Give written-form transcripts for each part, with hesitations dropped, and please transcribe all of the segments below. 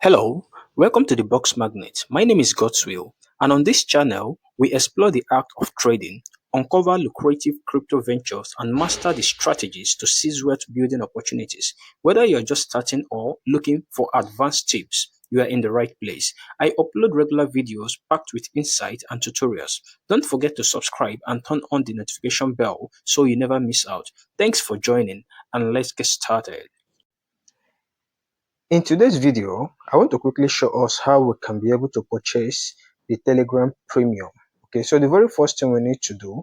Hello, welcome to the Box Magnet. My name is Godswill, and on this channel, we explore the art of trading, uncover lucrative crypto ventures, and master the strategies to seize wealth building opportunities. Whether you're just starting or looking for advanced tips, you are in the right place. I upload regular videos packed with insight and tutorials. Don't forget to subscribe and turn on the notification bell so you never miss out. Thanks for joining, and let's get started. In today's video, I want to quickly show us how we can be able to purchase the Telegram Premium. Okay, so the very first thing we need to do,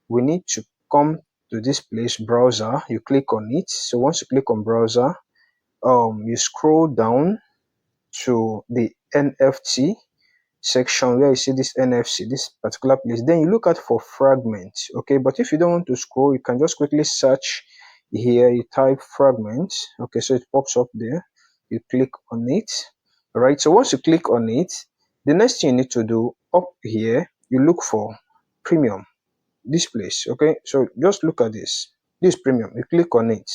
we need to come to this place, browser. You click on it. So once you click on browser, you scroll down to the NFT section where you see this NFC, this particular place. Then you look out for fragments. Okay, but if you don't want to scroll, you can just quickly search here. You type fragments. Okay, so it pops up there. You click on it. All right, so once you click on it, the next thing you need to do up here, you look for premium, this place. Okay, so just look at this premium. You click on it.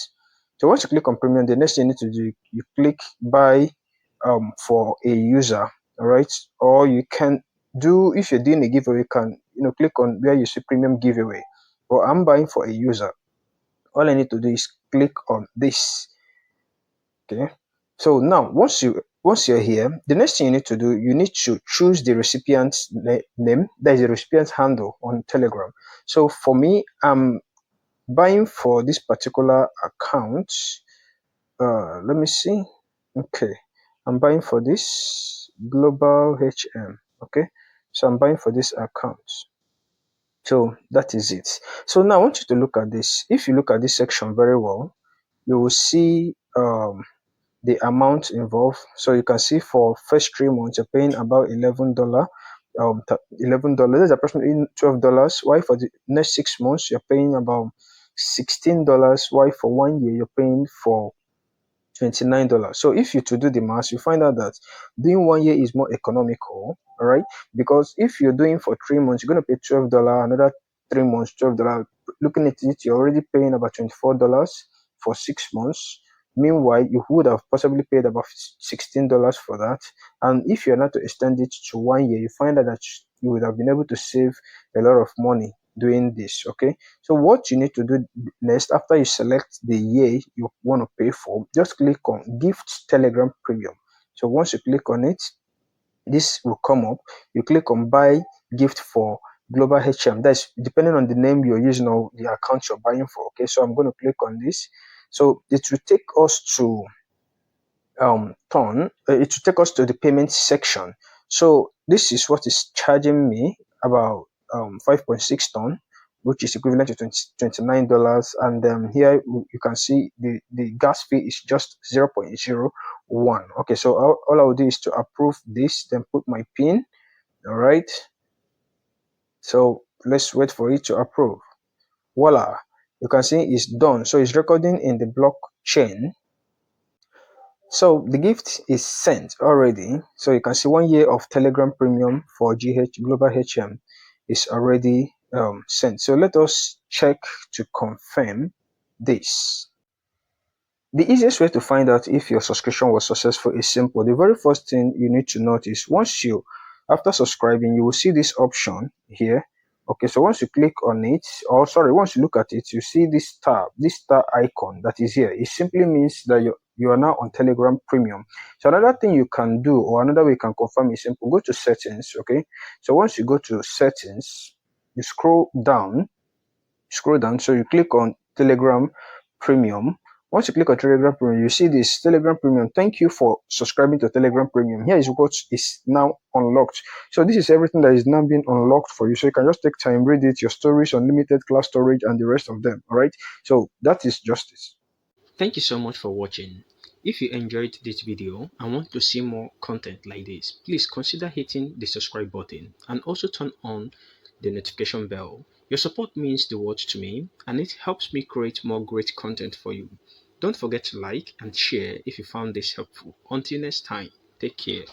So once you click on premium, the next thing you need to do, you click buy for a user. All right, or you can do, if you're doing a giveaway, you can click on where you see premium giveaway. But I'm buying for a user. All I need to do is click on this. Okay, so now once you're here, the next thing you need to do, you need to choose the recipient's name, that is the recipient's handle on Telegram. So for me, I'm buying for this particular account. Let me see. Okay, I'm buying for this global HM. Okay, so I'm buying for this account. So that is it. So now I want you to look at this. If you look at this section very well, you will see the amount involved. So you can see for first 3 months you're paying about $11. $11 is approximately $12. Why for the next 6 months you're paying about $16. Why for 1 year you're paying for $29. So if you to do the math, you find out that doing 1 year is more economical, all right? Because if you're doing for 3 months, you're going to pay $12, another 3 months, $12. Looking at it, you're already paying about $24 for 6 months. Meanwhile, you would have possibly paid about $16 for that. And if you're not to extend it to 1 year, you find out that you would have been able to save a lot of money doing this. Okay, so what you need to do next, after you select the year you want to pay for, just click on gift Telegram Premium. So once you click on it, this will come up. You click on buy gift for global HM. That's depending on the name you're using or the account you're buying for. Okay, so I'm going to click on this. So it will take us to it will take us to the payment section. So this is what is charging me about 5.6 ton, which is equivalent to $29. And here you can see the gas fee is just 0.01. Okay, so all I will do is to approve this, then put my pin. All right, so let's wait for it to approve. Voila, you can see it's done. So it's recording in the blockchain. So the gift is sent already. So you can see 1 year of Telegram Premium for GH Global HM is already sent. So let us check to confirm this. The easiest way to find out if your subscription was successful is simple. The very first thing you need to note is after subscribing, you will see this option here. Okay, so once you click on it, or sorry, once you look at it, you see this star icon that is here. It simply means that you are now on Telegram Premium. So another thing you can do, or another way you can confirm, is simple. Go to settings. Okay, so once you go to settings, you scroll down. So you click on Telegram Premium. Once you click on Telegram Premium, you see this Telegram Premium. Thank you for subscribing to Telegram Premium. Here is what is now unlocked. So this is everything that is now being unlocked for you. So you can just take time, read it, your stories, unlimited class storage, and the rest of them. All right. So that is justice. Thank you so much for watching. If you enjoyed this video and want to see more content like this, please consider hitting the subscribe button and also turn on the notification bell. Your support means the world to me and it helps me create more great content for you. Don't forget to like and share if you found this helpful. Until next time, take care.